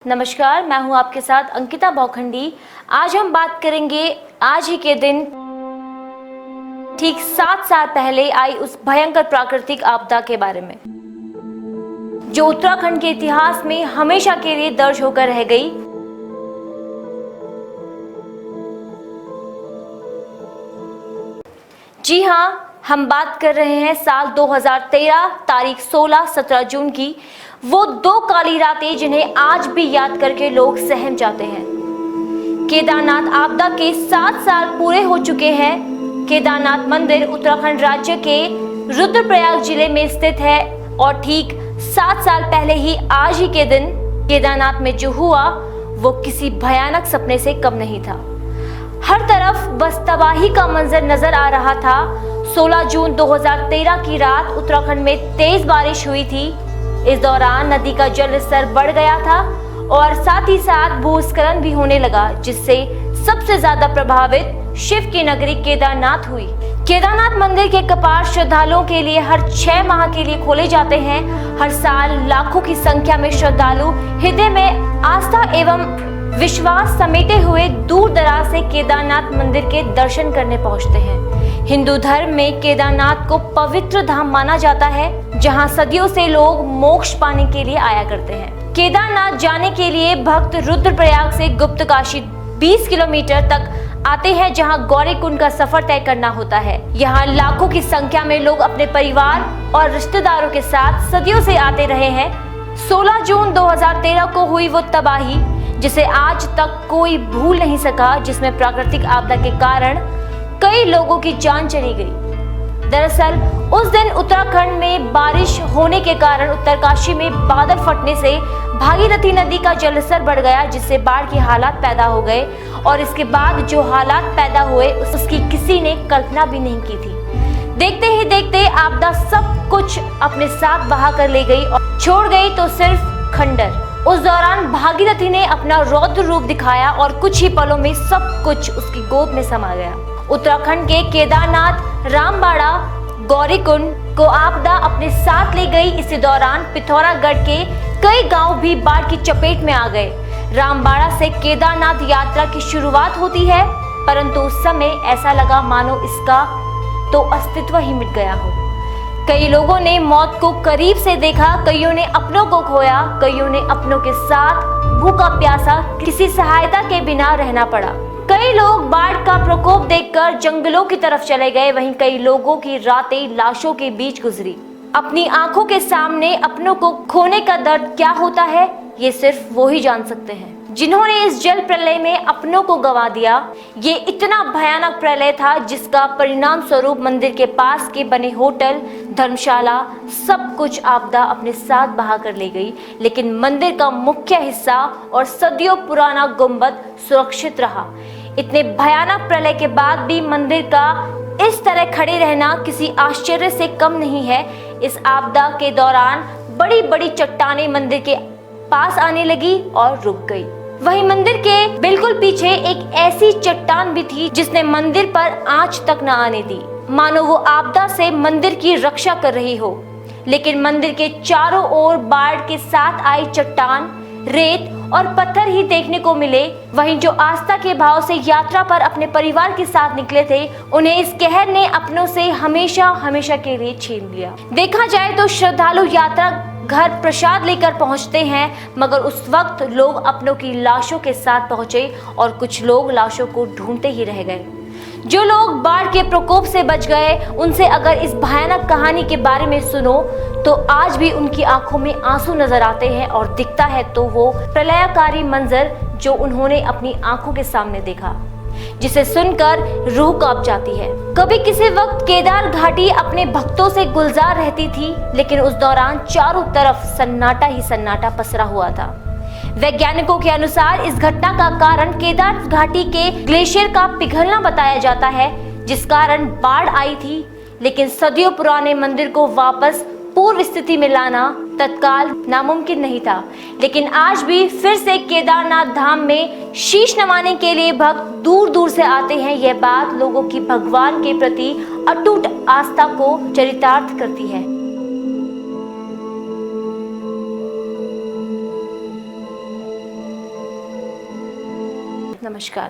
नमस्कार, मैं हूं आपके साथ अंकिता भौखंडी। आज हम बात करेंगे आज ही के दिन ठीक 7 साल पहले आई उस भयंकर प्राकृतिक आपदा के बारे में, जो उत्तराखंड के इतिहास में हमेशा के लिए दर्ज होकर रह गई। जी हां, हम बात कर रहे हैं साल 2013 तारीख 16-17 जून की। वो 2 काली रातें जिन्हें आज भी याद करके लोग सहम जाते हैं। केदारनाथ आपदा के 7 साल पूरे हो चुके हैं। केदारनाथ मंदिर उत्तराखंड राज्य के रुद्रप्रयाग जिले में स्थित है और ठीक 7 साल पहले ही आज ही के दिन केदारनाथ में जो हुआ वो किसी भयानक सपने से कम नहीं था। हर तरफ बस तबाही का मंजर नजर आ रहा था। 16 जून 2013 की रात उत्तराखंड में तेज बारिश हुई थी। इस दौरान नदी का जल स्तर बढ़ गया था और साथ ही साथ भूस्खलन भी होने लगा, जिससे सबसे ज्यादा प्रभावित शिव की नगरी केदारनाथ हुई। केदारनाथ मंदिर के कपाट श्रद्धालुओं के लिए हर 6 माह के लिए खोले जाते हैं। हर साल लाखों की संख्या में श्रद्धालु हृदय में आस्था एवं विश्वास समेटे हुए दूर दराज से केदारनाथ मंदिर के दर्शन करने पहुंचते हैं। हिंदू धर्म में केदारनाथ को पवित्र धाम माना जाता है, जहां सदियों से लोग मोक्ष पाने के लिए आया करते हैं। केदारनाथ जाने के लिए भक्त रुद्रप्रयाग से गुप्तकाशी 20 किलोमीटर तक आते हैं, जहां गौरीकुंड का सफर तय करना होता है। यहाँ लाखों की संख्या में लोग अपने परिवार और रिश्तेदारों के साथ सदियों से आते रहे हैं। 16 जून 2013 को हुई वो तबाही जिसे आज तक कोई भूल नहीं सका, जिसमें प्राकृतिक आपदा के कारण कई लोगों की जान चली गई। दरअसल उस दिन उत्तराखंड में बारिश होने के कारण उत्तरकाशी में बादल फटने से भागीरथी नदी का जलस्तर बढ़ गया, जिससे बाढ़ के हालात पैदा हो गए और इसके बाद जो हालात पैदा हुए उसकी किसी ने कल्पना भी नहीं की थी। देखते ही देखते आपदा सब कुछ अपने साथ बहा कर ले गई और छोड़ गई तो सिर्फ खंडर। उस दौरान भागीरथी ने अपना रौद्र रूप दिखाया और कुछ ही पलों में सब कुछ उसकी गोद में समा गया। उत्तराखंड के केदारनाथ, रामबाड़ा, गौरीकुंड को आपदा अपने साथ ले गई। इसी दौरान पिथौरागढ़ के कई गांव भी बाढ़ की चपेट में आ गए। रामबाड़ा से केदारनाथ यात्रा की शुरुआत होती है, परंतु उस समय ऐसा लगा मानो इसका तो अस्तित्व ही मिट गया हो। कई लोगों ने मौत को करीब से देखा, कईयों ने अपनों को खोया, कईयों ने अपनों के साथ भूखा प्यासा किसी सहायता के बिना रहना पड़ा। कई लोग बाढ़ का प्रकोप देखकर जंगलों की तरफ चले गए, वहीं कई लोगों की रातें लाशों के बीच गुजरी। अपनी आंखों के सामने अपनों को खोने का दर्द क्या होता है, ये सिर्फ वो ही जान सकते हैं जिन्होंने इस जल प्रलय में अपनों को गंवा दिया। ये इतना भयानक प्रलय था जिसका परिणाम स्वरूप मंदिर के पास के बने होटल, धर्मशाला सब कुछ आपदा अपने साथ बहा कर ले गई, लेकिन मंदिर का मुख्य हिस्सा और सदियों पुराना गुंबद सुरक्षित रहा। इतने भयानक प्रलय के बाद भी मंदिर का इस तरह खड़े रहना किसी आश्चर्य से कम नहीं है। इस आपदा के दौरान बड़ी बड़ी चट्टानें मंदिर के पास आने लगी और रुक गई। वहीं मंदिर के बिल्कुल पीछे एक ऐसी चट्टान भी थी जिसने मंदिर पर आंच तक न आने दी, मानो वो आपदा से मंदिर की रक्षा कर रही हो। लेकिन मंदिर के चारों ओर बाढ़ के साथ आई चट्टान, रेत और पत्थर ही देखने को मिले। वहीं जो आस्था के भाव से यात्रा पर अपने परिवार के साथ निकले थे, उन्हें इस कहर ने अपनों से हमेशा हमेशा के लिए छीन लिया। देखा जाए तो श्रद्धालु यात्रा घर प्रसाद लेकर पहुंचते हैं, मगर उस वक्त लोग अपनों की लाशों के साथ पहुंचे और कुछ लोग लाशों को ढूंढते ही रह गए। जो लोग बाढ़ के प्रकोप से बच गए, उनसे अगर इस भयानक कहानी के बारे में सुनो तो आज भी उनकी आंखों में आंसू नजर आते हैं और दिखता है तो वो प्रलयकारी मंजर जो उन्होंने अपनी आंखों के सामने देखा, जिसे सुनकर रूह कांप जाती है। कभी किसी वक्त केदार घाटी अपने भक्तों से गुलजार रहती थी, लेकिन उस दौरान चारों तरफ सन्नाटा ही सन्नाटा पसरा हुआ था। वैज्ञानिकों के अनुसार इस घटना का कारण केदार घाटी के ग्लेशियर का पिघलना बताया जाता है, जिस कारण बाढ़ आई थी। लेकिन सदियों पुराने मंदिर को वापस पूर्व स्थिति में लाना तत्काल नामुमकिन नहीं था। लेकिन आज भी फिर से केदारनाथ धाम में शीश नवाने के लिए भक्त दूर दूर से आते हैं। यह बात लोगों की भगवान के प्रति अटूट आस्था को चरितार्थ करती है। नमस्कार।